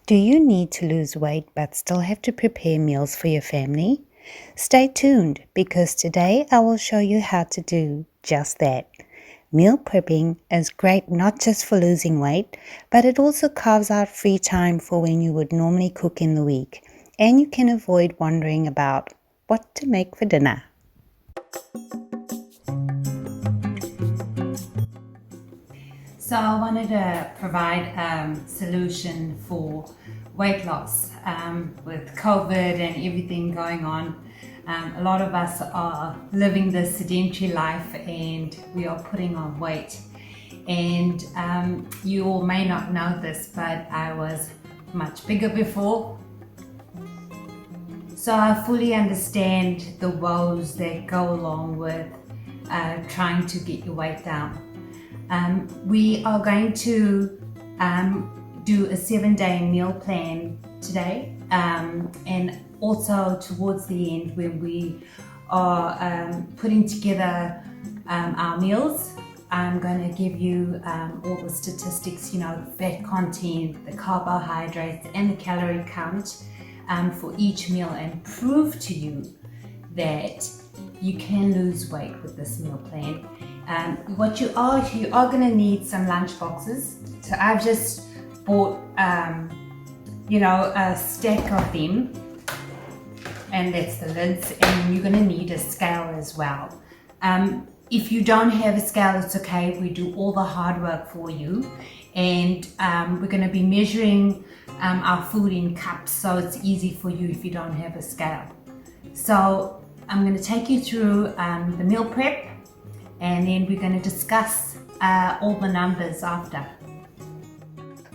Do you need to lose weight but still have to prepare meals for your family? Stay tuned because today I will show you how to do just that. Meal prepping is great not just for losing weight, but it also carves out free time for when you would normally cook in the week, and you can avoid wondering about what to make for dinner. So I wanted to provide a solution for weight loss with COVID and everything going on. A lot of us are living this sedentary life and we are putting on weight. And you all may not know this, but I was much bigger before. So I fully understand the woes that go along with trying to get your weight down. We are going to do a 7-day meal plan today, and also towards the end when we are putting together our meals, I'm going to give you all the statistics, the fat content, the carbohydrates and the calorie count for each meal, and prove to you that you can lose weight with this meal plan. What you are going to need some lunch boxes. So I've just bought, a stack of them, and that's the lids. And you're going to need a scale as well. If you don't have a scale, it's okay. We do all the hard work for you, and we're going to be measuring our food in cups, so it's easy for you if you don't have a scale. So I'm going to take you through the meal prep, and then we're going to discuss all the numbers after.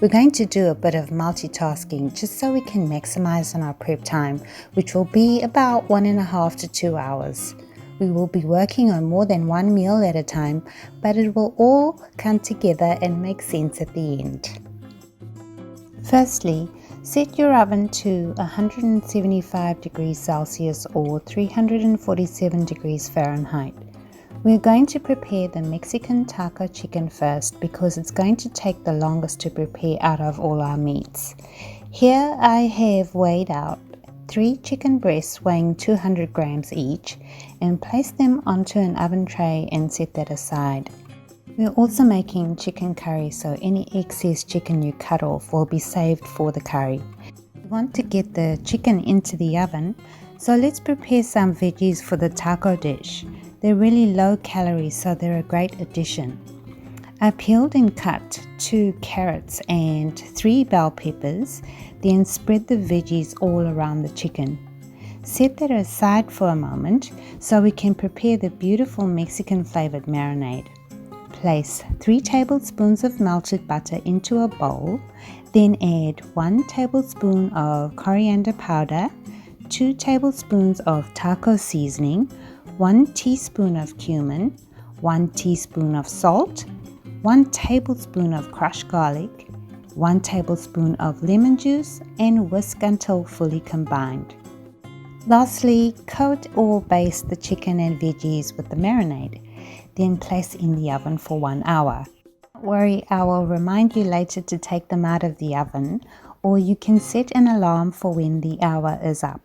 We're going to do a bit of multitasking just so we can maximize on our prep time, which will be about 1.5 to 2 hours. We will be working on more than one meal at a time, but it will all come together and make sense at the end. Firstly, set your oven to 175 degrees Celsius or 347 degrees Fahrenheit. We're going to prepare the Mexican taco chicken first because it's going to take the longest to prepare out of all our meats. Here I have weighed out 3 chicken breasts weighing 200 grams each and placed them onto an oven tray and set that aside. We're also making chicken curry, so any excess chicken you cut off will be saved for the curry. We want to get the chicken into the oven, so let's prepare some veggies for the taco dish. They're really low calories, so they're a great addition. I peeled and cut 2 carrots and 3 bell peppers, then spread the veggies all around the chicken. Set that aside for a moment so we can prepare the beautiful Mexican flavored marinade. Place 3 tablespoons of melted butter into a bowl, then add 1 tablespoon of coriander powder, 2 tablespoons of taco seasoning, 1 teaspoon of cumin, 1 teaspoon of salt, 1 tablespoon of crushed garlic, 1 tablespoon of lemon juice, and whisk until fully combined. Lastly, coat or baste the chicken and veggies with the marinade, then place in the oven for 1 hour. Don't worry, I will remind you later to take them out of the oven, or you can set an alarm for when the hour is up.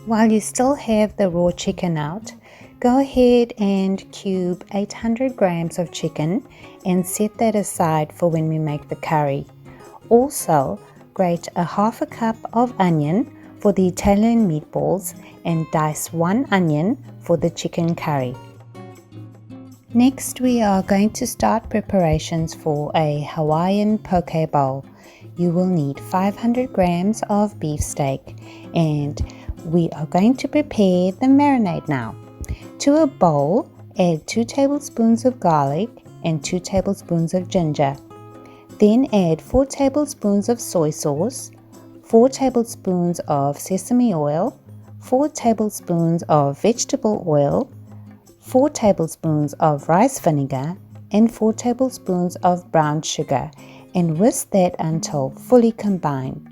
While you still have the raw chicken out, go ahead and cube 800 grams of chicken and set that aside for when we make the curry. Also, grate a half a cup of onion for the Italian meatballs and dice 1 onion for the chicken curry. Next, we are going to start preparations for a Hawaiian poke bowl. You will need 500 grams of beef steak, and we are going to prepare the marinade now. To a bowl, add 2 tablespoons of garlic and 2 tablespoons of ginger. Then add 4 tablespoons of soy sauce, 4 tablespoons of sesame oil, 4 tablespoons of vegetable oil, 4 tablespoons of rice vinegar, and 4 tablespoons of brown sugar, and whisk that until fully combined.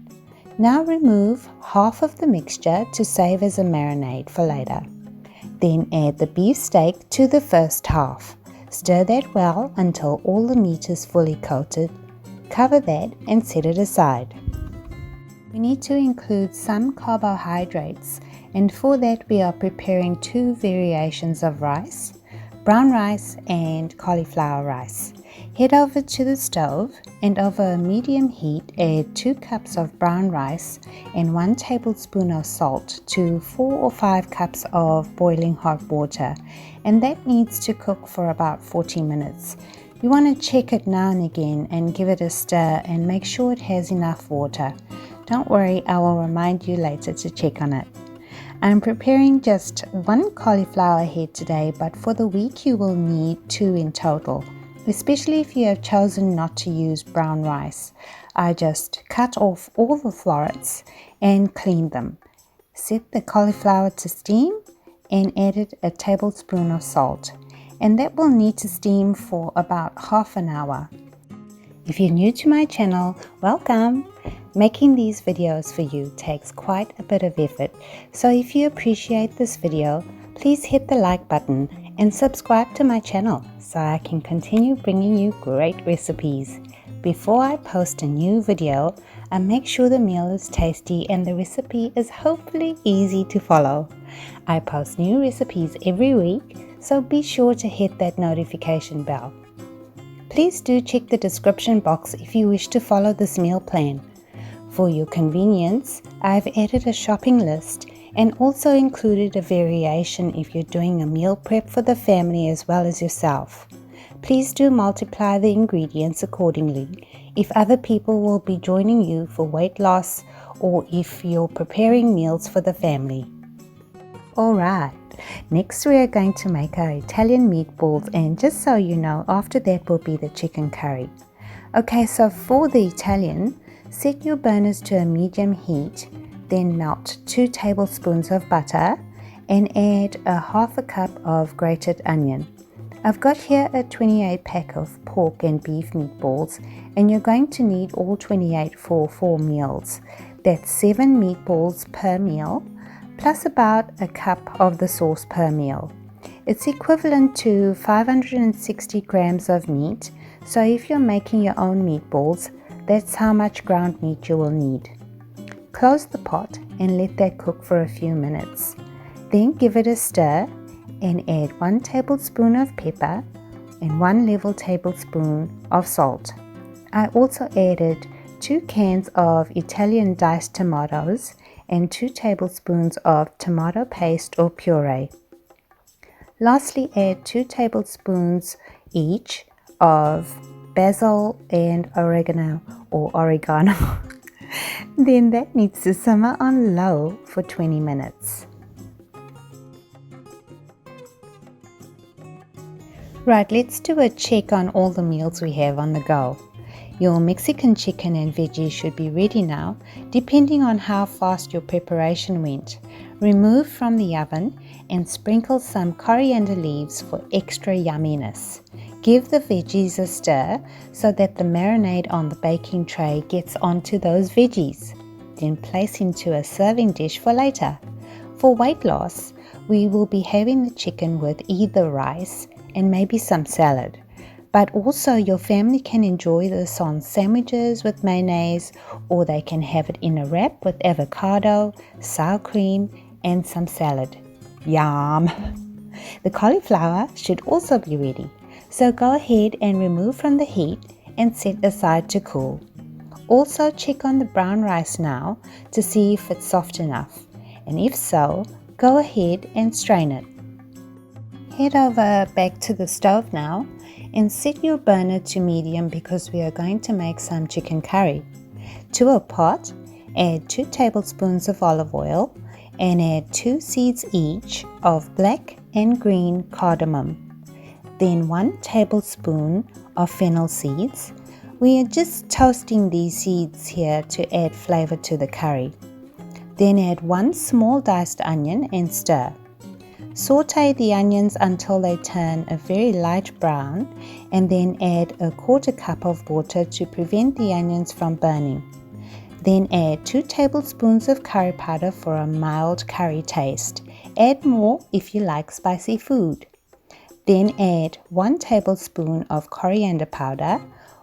Now remove half of the mixture to save as a marinade for later. Then add the beef steak to the first half. Stir that well until all the meat is fully coated. Cover that and set it aside. We need to include some carbohydrates, and for that we are preparing two variations of rice, brown rice and cauliflower rice. Head over to the stove and over a medium heat add 2 cups of brown rice and 1 tablespoon of salt to 4 or 5 cups of boiling hot water, and that needs to cook for about 40 minutes. You want to check it now and again and give it a stir and make sure it has enough water. Don't worry, I will remind you later to check on it. I'm preparing just 1 cauliflower head today, but for the week you will need 2 in total, especially if you have chosen not to use brown rice. I just cut off all the florets and clean them. Set the cauliflower to steam and added a tablespoon of salt, and that will need to steam for about half an hour. If you're new to my channel, welcome! Making these videos for you takes quite a bit of effort, so if you appreciate this video, please hit the like button and subscribe to my channel so I can continue bringing you great recipes. Before I post a new video, I make sure the meal is tasty and the recipe is hopefully easy to follow. I post new recipes every week, so be sure to hit that notification bell. Please do check the description box if you wish to follow this meal plan. For your convenience, I've added a shopping list and also included a variation if you're doing a meal prep for the family as well as yourself. Please do multiply the ingredients accordingly if other people will be joining you for weight loss or if you're preparing meals for the family. Alright, next we are going to make our Italian meatballs, and just so you know, after that will be the chicken curry. Okay, so for the Italian, set your burners to a medium heat, then melt 2 tablespoons of butter and add a half a cup of grated onion. I've got here a 28 pack of pork and beef meatballs, and you're going to need all 28 for 4 meals. That's 7 meatballs per meal, plus about a cup of the sauce per meal. It's equivalent to 560 grams of meat, so if you're making your own meatballs, that's how much ground meat you will need. Close the pot and let that cook for a few minutes. Then give it a stir and add 1 tablespoon of pepper and 1 level tablespoon of salt. I also added 2 cans of Italian diced tomatoes and 2 tablespoons of tomato paste or puree. Lastly, add 2 tablespoons each of basil and oregano. Then that needs to simmer on low for 20 minutes. Right, let's do a check on all the meals we have on the go. Your Mexican chicken and veggies should be ready now, depending on how fast your preparation went. Remove from the oven and sprinkle some coriander leaves for extra yumminess. Give the veggies a stir so that the marinade on the baking tray gets onto those veggies. Then place into a serving dish for later. For weight loss, we will be having the chicken with either rice and maybe some salad. But also your family can enjoy this on sandwiches with mayonnaise, or they can have it in a wrap with avocado, sour cream and some salad. Yum! The cauliflower should also be ready, so go ahead and remove from the heat and set aside to cool. Also check on the brown rice now to see if it's soft enough, and if so, go ahead and strain it. Head over back to the stove now and set your burner to medium because we are going to make some chicken curry. To a pot, add 2 tablespoons of olive oil and add 2 seeds each of black and green cardamom. Then 1 tablespoon of fennel seeds. We are just toasting these seeds here to add flavor to the curry. Then add 1 small diced onion and stir. Saute the onions until they turn a very light brown, and then add a 1/4 cup of water to prevent the onions from burning. Then add 2 tablespoons of curry powder for a mild curry taste. Add more if you like spicy food. Then add 1 tablespoon of coriander powder,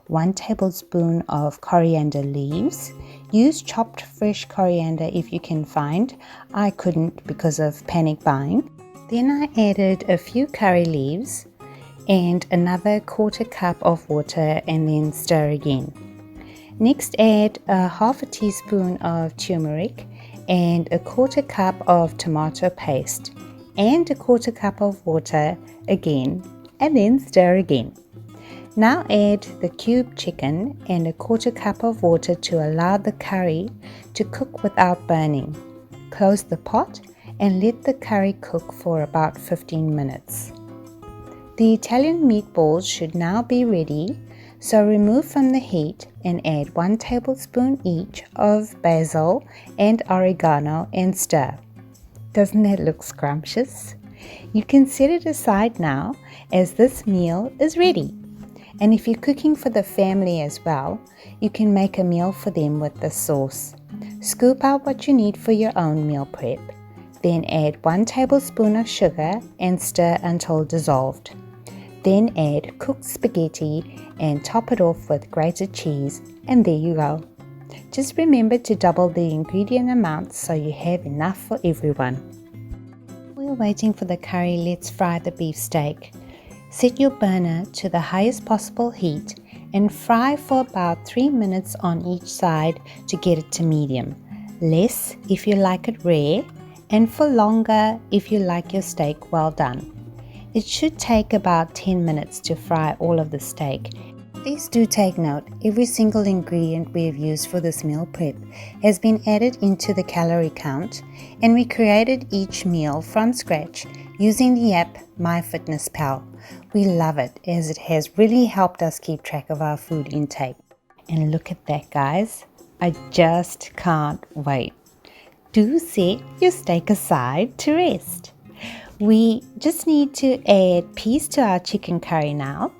1 tablespoon of coriander leaves. Use chopped fresh coriander if you can find. I couldn't because of panic buying. Then I added a few curry leaves and another 1/4 cup of water and then stir again. Next add a 1/2 teaspoon of turmeric and a 1/4 cup of tomato paste and a 1/4 cup of water again and then stir again. Now add the cubed chicken and a 1/4 cup of water to allow the curry to cook without burning. Close the pot and let the curry cook for about 15 minutes. The Italian meatballs should now be ready, so remove from the heat and add 1 tablespoon each of basil and oregano and stir. Doesn't that look scrumptious? You can set it aside now as this meal is ready. And if you're cooking for the family as well, you can make a meal for them with this sauce. Scoop out what you need for your own meal prep. Then add 1 tablespoon of sugar and stir until dissolved. Then add cooked spaghetti and top it off with grated cheese, and there you go. Just remember to double the ingredient amounts so you have enough for everyone. While we're waiting for the curry, let's fry the beef steak. Set your burner to the highest possible heat and fry for about 3 minutes on each side to get it to medium. Less if you like it rare, and for longer if you like your steak well done. It should take about 10 minutes to fry all of the steak. Please do take note, every single ingredient we have used for this meal prep has been added into the calorie count, and we created each meal from scratch using the app MyFitnessPal. We love it as it has really helped us keep track of our food intake. And look at that, guys. I just can't wait. Do set your steak aside to rest. We just need to add peas to our chicken curry now.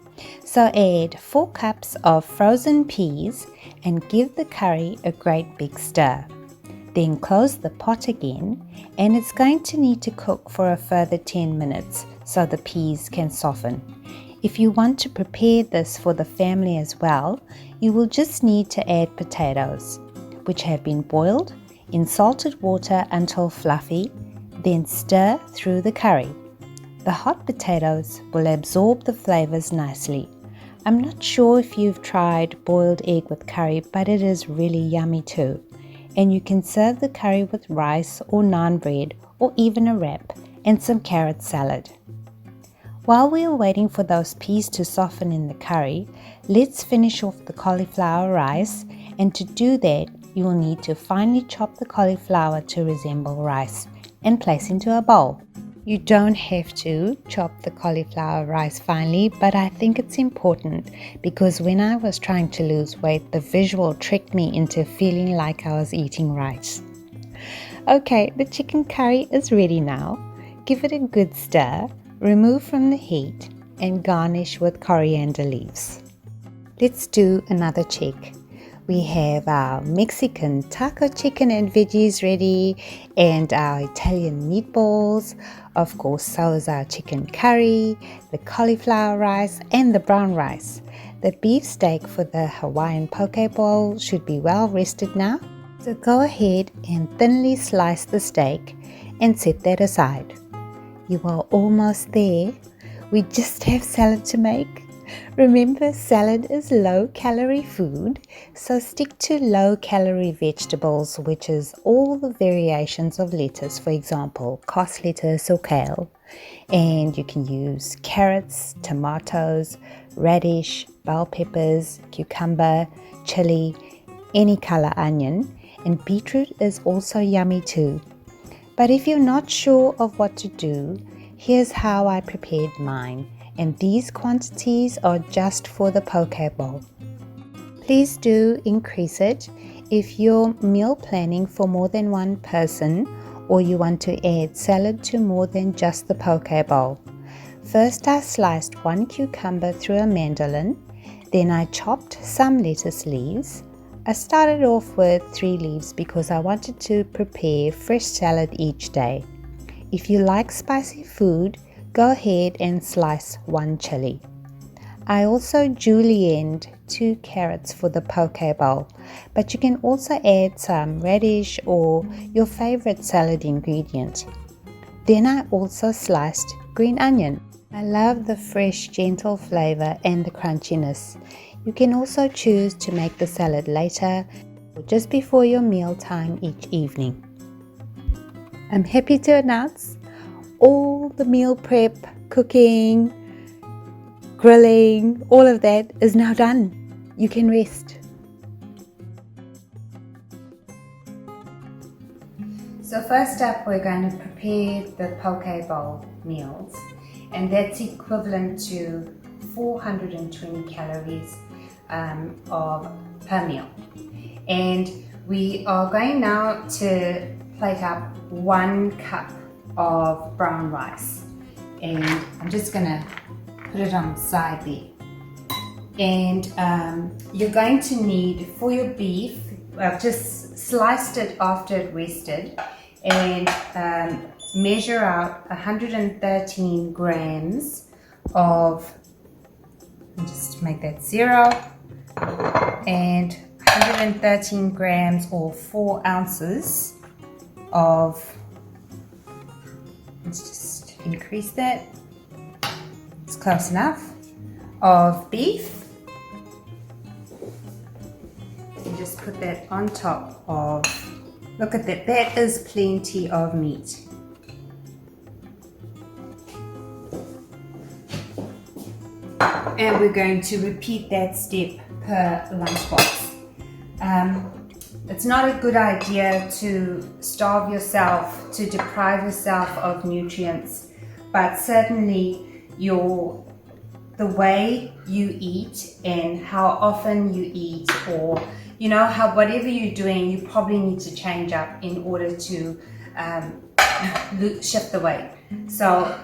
So add 4 cups of frozen peas and give the curry a great big stir. Then close the pot again, and it's going to need to cook for a further 10 minutes so the peas can soften. If you want to prepare this for the family as well, you will just need to add potatoes, which have been boiled in salted water until fluffy, then stir through the curry. The hot potatoes will absorb the flavors nicely. I'm not sure if you've tried boiled egg with curry, but it is really yummy too. And you can serve the curry with rice or naan bread or even a wrap and some carrot salad. While we are waiting for those peas to soften in the curry, let's finish off the cauliflower rice, and to do that you will need to finely chop the cauliflower to resemble rice and place into a bowl. You don't have to chop the cauliflower rice finely, but I think it's important because when I was trying to lose weight, the visual tricked me into feeling like I was eating rice. Okay, the chicken curry is ready now. Give it a good stir, remove from the heat, and garnish with coriander leaves. Let's do another check. We have our Mexican taco chicken and veggies ready, and our Italian meatballs. Of course, so is our chicken curry, the cauliflower rice, and the brown rice. The beef steak for the Hawaiian poke bowl should be well rested now. So go ahead and thinly slice the steak and set that aside. You are almost there. We just have salad to make. Remember, salad is low-calorie food, so stick to low-calorie vegetables, which is all the variations of lettuce, for example, cos lettuce or kale. And you can use carrots, tomatoes, radish, bell peppers, cucumber, chili, any color onion, and beetroot is also yummy too. But if you're not sure of what to do, here's how I prepared mine. And these quantities are just for the poke bowl. Please do increase it if you're meal planning for more than one person or you want to add salad to more than just the poke bowl. First I sliced 1 cucumber through a mandolin, then I chopped some lettuce leaves. I started off with 3 leaves because I wanted to prepare fresh salad each day. If you like spicy food, go ahead and slice 1 chili. I also julienned 2 carrots for the poke bowl, but you can also add some radish or your favorite salad ingredient. Then I also sliced green onion. I love the fresh, gentle flavor and the crunchiness. You can also choose to make the salad later or just before your meal time each evening. I'm happy to announce all the meal prep, cooking, grilling, all of that is now done. You can rest. So first up, we're going to prepare the poke bowl meals, and that's equivalent to 420 calories per meal. And we are going now to plate up 1 cup of brown rice, and I'm just going to put it on the side there. And you're going to need, for your beef, I've just sliced it after it rested, and measure out 113 grams of, just make that 0, and 113 grams or 4 ounces of, let's just increase that, it's close enough, of beef. And just put that on top of, look at that, that is plenty of meat. And we're going to repeat that step per lunchbox. It's not a good idea to starve yourself, to deprive yourself of nutrients, but certainly the way you eat and how often you eat, or whatever you're doing, you probably need to change up in order to shift the weight. So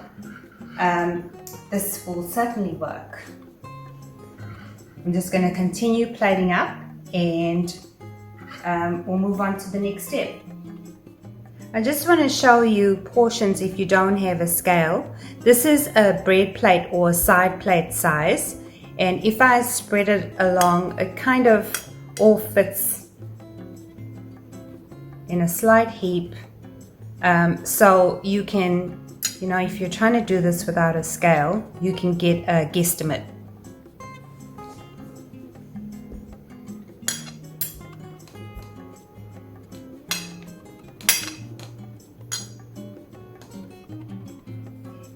this will certainly work. I'm just going to continue plating up, and we'll move on to the next step. I just want to show you portions if you don't have a scale. This is a bread plate or a side plate size, and if I spread it along, it kind of all fits in a slight heap. So you can, if you're trying to do this without a scale, you can get a guesstimate.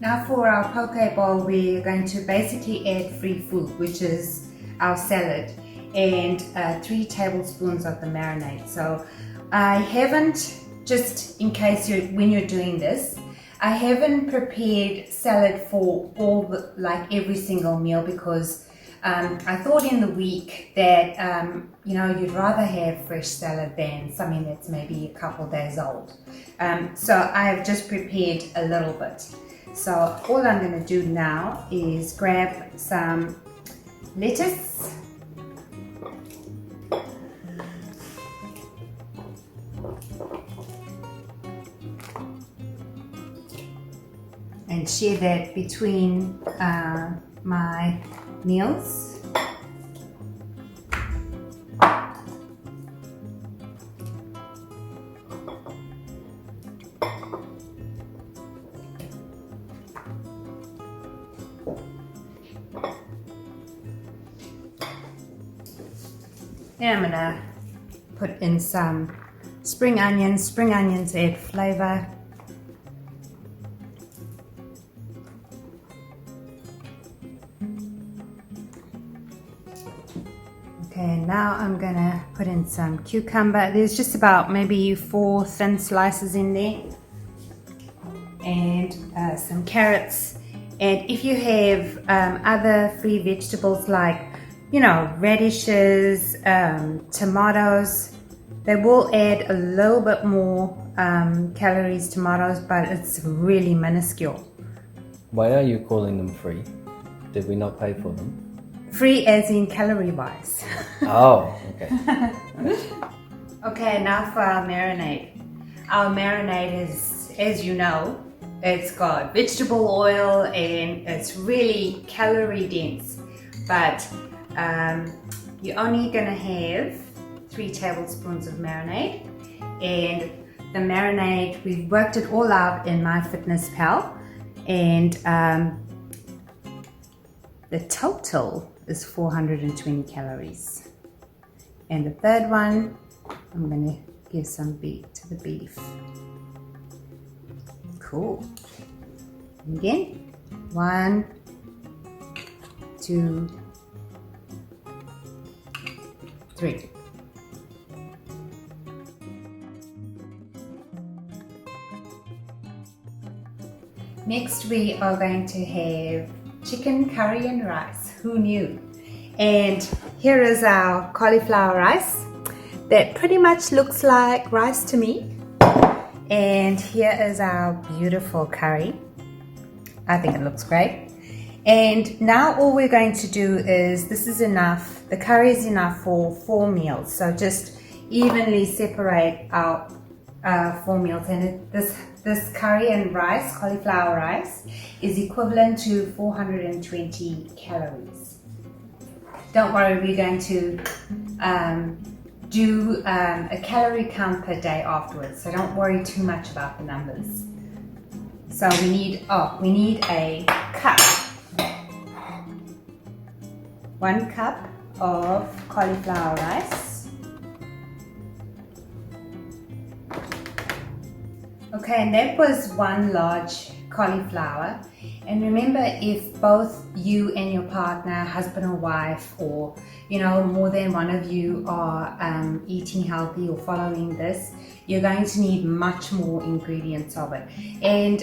Now for our poke bowl, we're going to basically add free food, which is our salad, and 3 tablespoons of the marinade. So I haven't, just in case when you're doing this, I haven't prepared salad for every single meal, because I thought in the week that you'd rather have fresh salad than something that's maybe a couple days old. So I have just prepared a little bit. So all I'm going to do now is grab some lettuce, and share that between my meals. Then I'm gonna put in some spring onions. Spring onions add flavor. Okay, now I'm gonna put in some cucumber. There's just about maybe 4 thin slices in there, and some carrots. And if you have other free vegetables like radishes, tomatoes, they will add a little bit more calories, tomatoes, but it's really minuscule. Why are you calling them free? Did we not pay for them? Free as in calorie wise. Oh, okay. Okay, now for our marinade. Our marinade is, as you know, it's got vegetable oil and it's really calorie dense. but you're only going to have 3 tablespoons of marinade. And the marinade, we've worked it all out in MyFitnessPal, and the total is 420 calories. And the third one, I'm going to give some beef to the beef. Cool. And again, 1, 2, 3. Next, we are going to have chicken curry and rice. Who knew? And here is our cauliflower rice that pretty much looks like rice to me. And here is our beautiful curry. I think it looks great. And now all we're going to do is, this is enough, the curry is enough for 4 meals. So just evenly separate out 4 meals. And this curry and rice, cauliflower rice, is equivalent to 420 calories. Don't worry, we're going to do a calorie count per day afterwards, so don't worry too much about the numbers. So we need a cup. 1 cup of cauliflower rice. Okay, and that was 1 large cauliflower. And remember, if both you and your partner, husband or wife, or more than one of you are eating healthy or following this, you're going to need much more ingredients of it. And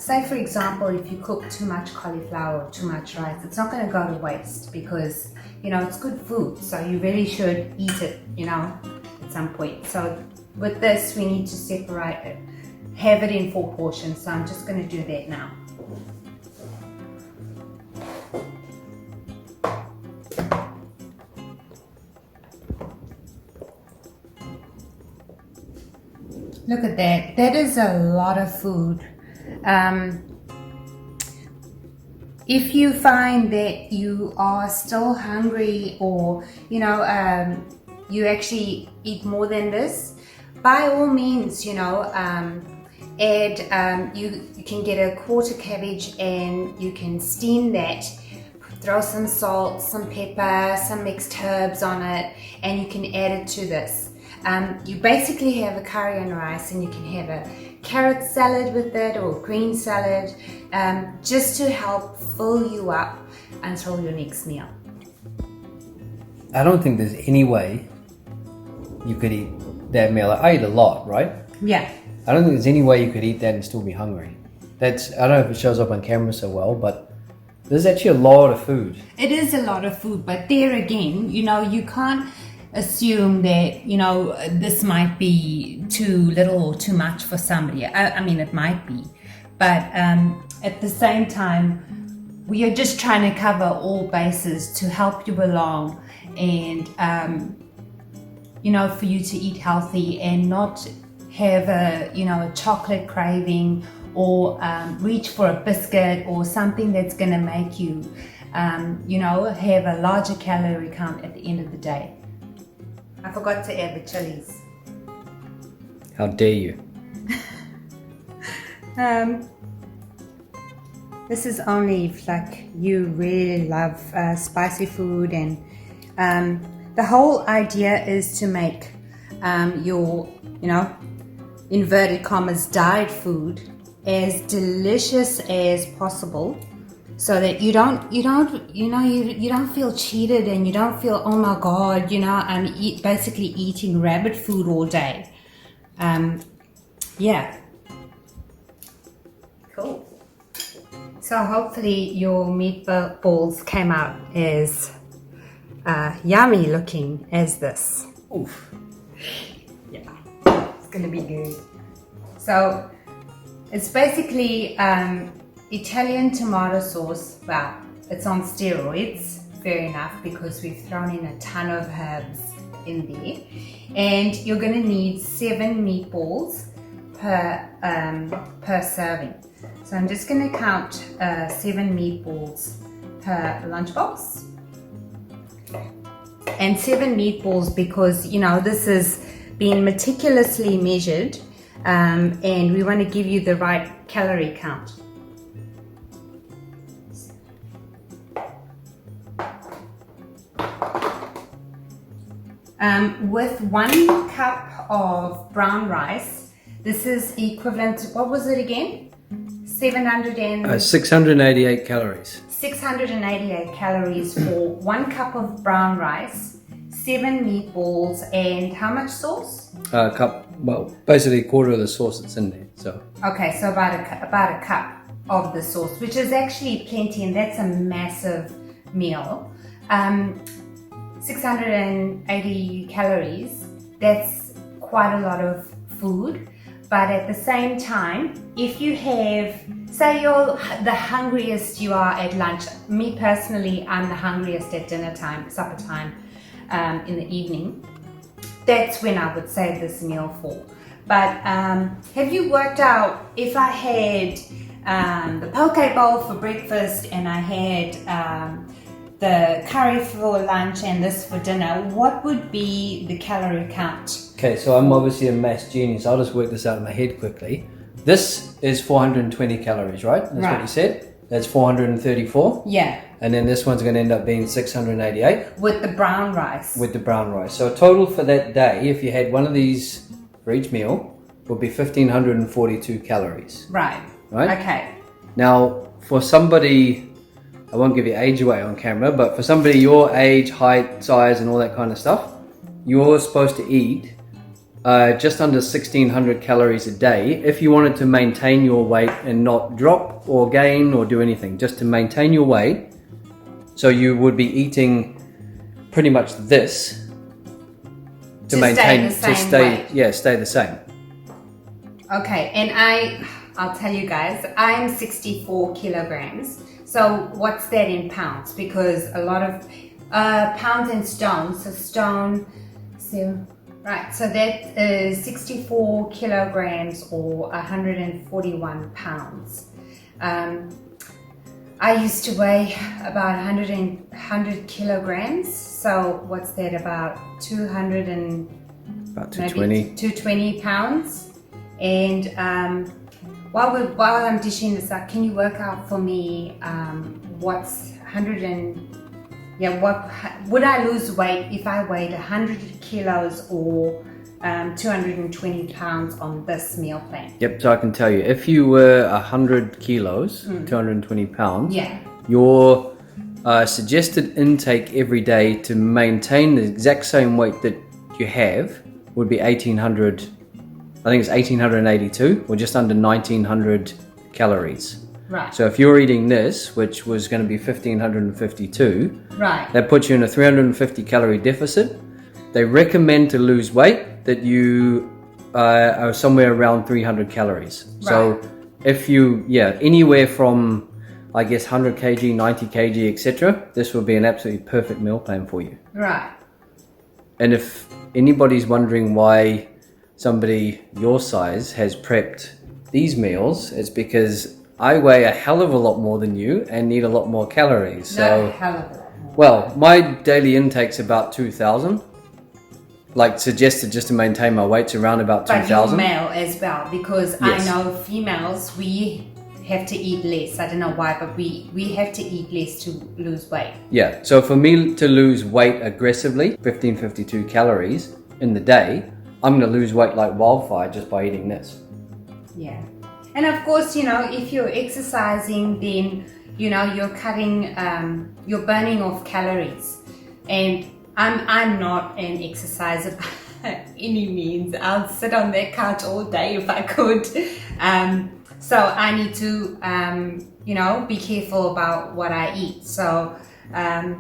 say for example, if you cook too much cauliflower or too much rice, it's not going to go to waste, because it's good food, so you really should eat it at some point. So with this, we need to separate it, have it in 4 portions. So I'm just going to do that now. Look at that. That is a lot of food. If you find that you are still hungry, or you actually eat more than this, by all means, add. You can get a quarter cabbage and you can steam that. Throw some salt, some pepper, some mixed herbs on it, and you can add it to this. You basically have a curry and rice, and you can have a carrot salad with it, or green salad, just to help fill you up until your next meal. I don't think there's any way you could eat that meal. I eat a lot, right? Yeah. I don't think there's any way you could eat that and still be hungry. I don't know if it shows up on camera so well, but there's actually a lot of food. It is a lot of food, but there again, you can't assume that this might be too little or too much for somebody. I mean, it might be, but at the same time, we are just trying to cover all bases to help you along, and for you to eat healthy and not have a chocolate craving, or reach for a biscuit or something that's going to make you have a larger calorie count at the end of the day. I forgot to add the chilies. How dare you? This is only if you really love spicy food, and the whole idea is to make your inverted commas diet food as delicious as possible, so that you don't feel cheated, and you don't feel, oh my god, I'm basically eating rabbit food all day. Yeah. Cool. So hopefully your meatballs came out as yummy looking as this. Oof. Yeah, it's gonna be good. So it's basically Italian tomato sauce. Well, it's on steroids, fair enough, because we've thrown in a ton of herbs in there. And you're going to need 7 meatballs per serving. So I'm just going to count 7 meatballs per lunchbox. and 7 meatballs because, you know, this has been meticulously measured, and we want to give you the right calorie count. With 1 cup of brown rice, this is equivalent to, what was it again? 688 calories. 688 calories for 1 cup of brown rice, 7 meatballs, and how much sauce? A cup, well, basically a quarter of the sauce that's in there. So okay, so about a cup of the sauce, which is actually plenty, and that's a massive meal. 680 calories, that's quite a lot of food. But at the same time, if you have, say you're the hungriest you are at lunch, me personally, I'm the hungriest at dinner time, supper time, in the evening, that's when I would save this meal for. But have you worked out, if I had the poke bowl for breakfast and I had the curry for lunch and this for dinner, what would be the calorie count? Okay, so I'm obviously a maths genius. I'll just work this out in my head quickly. This is 420 calories, right? That's right. What you said. That's 434. Yeah. And then this one's going to end up being 688. With the brown rice. With the brown rice. So total for that day, if you had one of these for each meal, would be 1,542 calories. Right. Right? Okay. Now, for somebody, I won't give your age away on camera, but for somebody your age, height, size, and all that kind of stuff, you're supposed to eat just under 1,600 calories a day if you wanted to maintain your weight and not drop or gain or do anything, just to maintain your weight. So you would be eating pretty much this to maintain, stay the same. Okay, and I'll tell you guys, I'm 64 kilograms. So what's that in pounds? Because a lot of pounds and stones, so stone, so right, so that is 64 kilograms or 141 pounds. I used to weigh about 100 kilograms, so what's that, about 220 pounds. And while I'm dishing this up, can you work out for me what's 100 and what would I lose weight if I weighed 100 kilos or 220 pounds on this meal plan? Yep, so I can tell you, if you were 100 kilos, 220 pounds, your suggested intake every day to maintain the exact same weight that you have would be 1,800, I think it's 1,882 or just under 1,900 calories. Right. So if you're eating this, which was going to be 1,552, right, that puts you in a 350 calorie deficit. They recommend to lose weight that you are somewhere around 300 calories. Right. So if you, anywhere from, I guess, 100 kg, 90 kg, etc., this would be an absolutely perfect meal plan for you. Right. And if anybody's wondering why somebody your size has prepped these meals, it's because I weigh a hell of a lot more than you and need a lot more calories. So, hell of a lot more. Well, my daily intake's about 2,000. Like suggested, just to maintain my weight's around about 2,000. But you're male as well, because yes. I know females, we have to eat less. I don't know why, but we have to eat less to lose weight. Yeah, so for me to lose weight aggressively, 1,552 calories in the day, I'm going to lose weight like wildfire just by eating this. Yeah. And of course, if you're exercising, then, you're cutting, you're burning off calories. And I'm not an exerciser by any means. I'll sit on that couch all day if I could. So I need to, be careful about what I eat. So, yeah,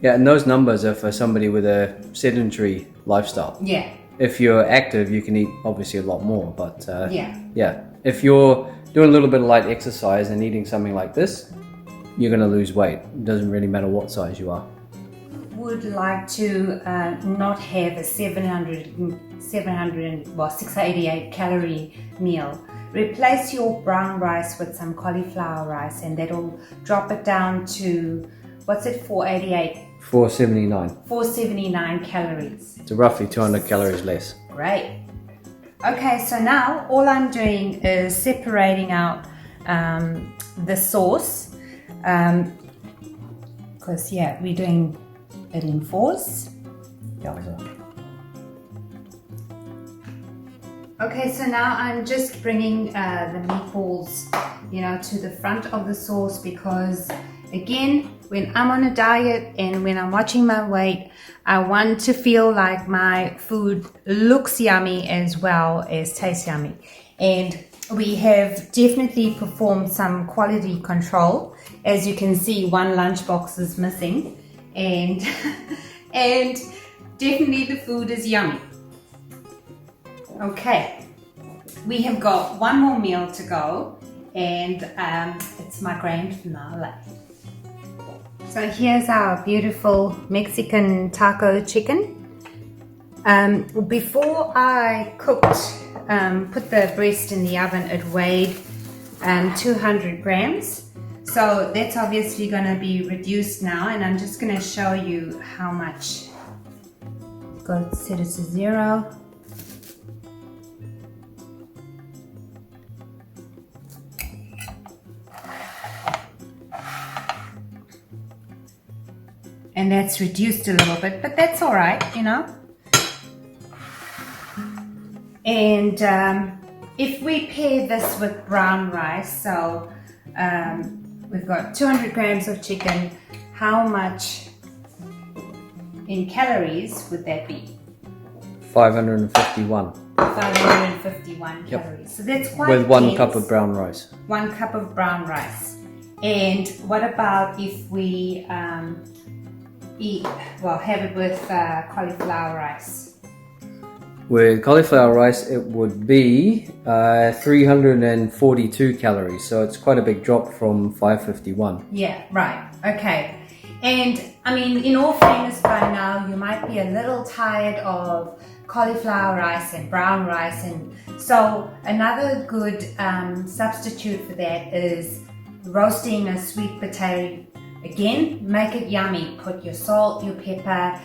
and those numbers are for somebody with a sedentary lifestyle. Yeah. If you're active, you can eat obviously a lot more, but if you're doing a little bit of light exercise and eating something like this, you're going to lose weight. It doesn't really matter what size you are. Would like to not have a 688 calorie meal. Replace your brown rice with some cauliflower rice, and that'll drop it down to, 488 479. 479 calories. So roughly 200 calories less. Great. Okay, so now all I'm doing is separating out the sauce, because we're doing it in fours. Okay, so now I'm just bringing the meatballs, to the front of the sauce, because again, when I'm on a diet and when I'm watching my weight, I want to feel like my food looks yummy as well as tastes yummy. And we have definitely performed some quality control. As you can see, one lunchbox is missing, and and definitely the food is yummy. Okay, we have got one more meal to go, and it's my grand finale. So here's our beautiful Mexican taco chicken. Before I cooked, put the breast in the oven, it weighed 200 grams. So that's obviously going to be reduced now, and I'm just going to show you how much. Go set it to 0. And that's reduced a little bit, but that's all right, And if we pair this with brown rice, so we've got 200 grams of chicken, how much in calories would that be? 551. 551 Yep. calories. So that's quite with 1 dense. cup of brown rice. 1 cup of brown rice. And what about if we have it with cauliflower rice? With cauliflower rice, it would be 342 calories. So it's quite a big drop from 551. Yeah, right. Okay. And I mean, in all fairness, by now you might be a little tired of cauliflower rice and brown rice, and so another good substitute for that is roasting a sweet potato. Again, make it yummy. Put your salt, your pepper,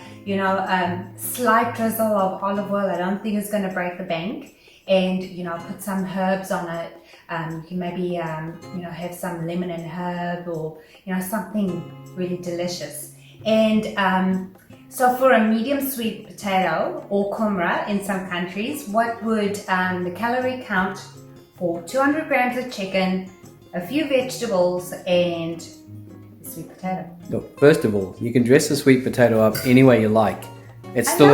slight drizzle of olive oil. I don't think it's going to break the bank. And, put some herbs on it. You can maybe, have some lemon and herb, or, something really delicious. And so for a medium sweet potato, or kumra in some countries, what would the calorie count for 200 grams of chicken, a few vegetables, and sweet potato? Look, first of all, you can dress a sweet potato up any way you like. It's still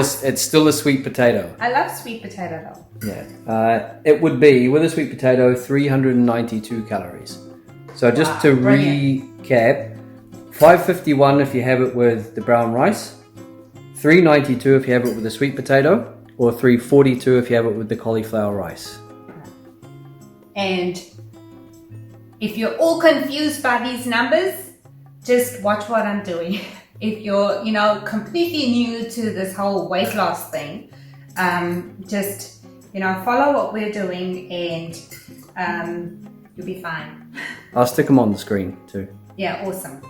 a sweet potato. I love sweet potato though. Yeah. It would be, with a sweet potato, 392 calories. So just to recap, 551 if you have it with the brown rice, 392 if you have it with the sweet potato, or 342 if you have it with the cauliflower rice. And if you're all confused by these numbers, just watch what I'm doing. If you're, completely new to this whole weight loss thing, just, follow what we're doing, and you'll be fine. I'll stick them on the screen too. Yeah, awesome.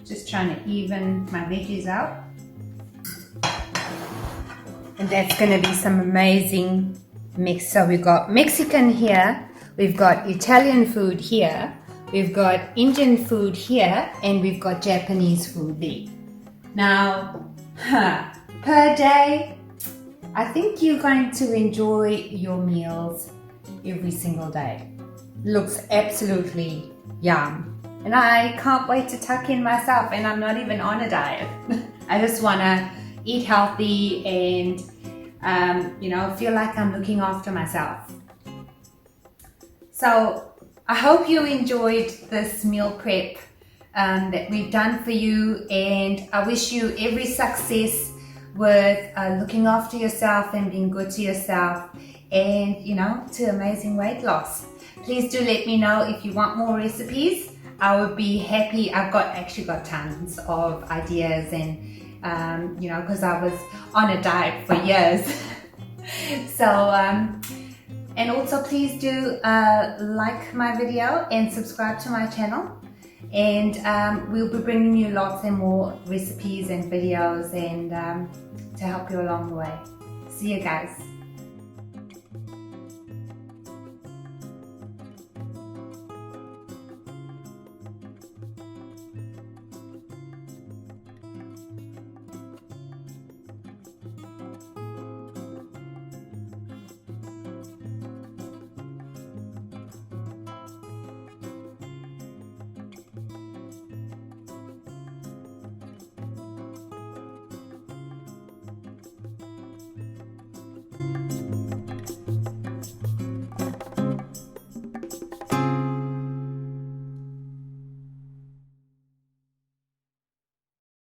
Just trying to even my veggies out. And that's going to be some amazing mix. So we've got Mexican here, we've got Italian food here, we've got Indian food here, and we've got Japanese food there. Now, per day, I think you're going to enjoy your meals every single day. Looks absolutely yum. And I can't wait to tuck in myself, and I'm not even on a diet. I just want to eat healthy and, feel like I'm looking after myself. So I hope you enjoyed this meal prep that we've done for you, and I wish you every success with looking after yourself and being good to yourself, and, to amazing weight loss. Please do let me know if you want more recipes. I would be happy. I've actually got tons of ideas, and you know, because I was on a diet for years. So and also please do like my video and subscribe to my channel, and we'll be bringing you lots and more recipes and videos, and to help you along the way. See you guys.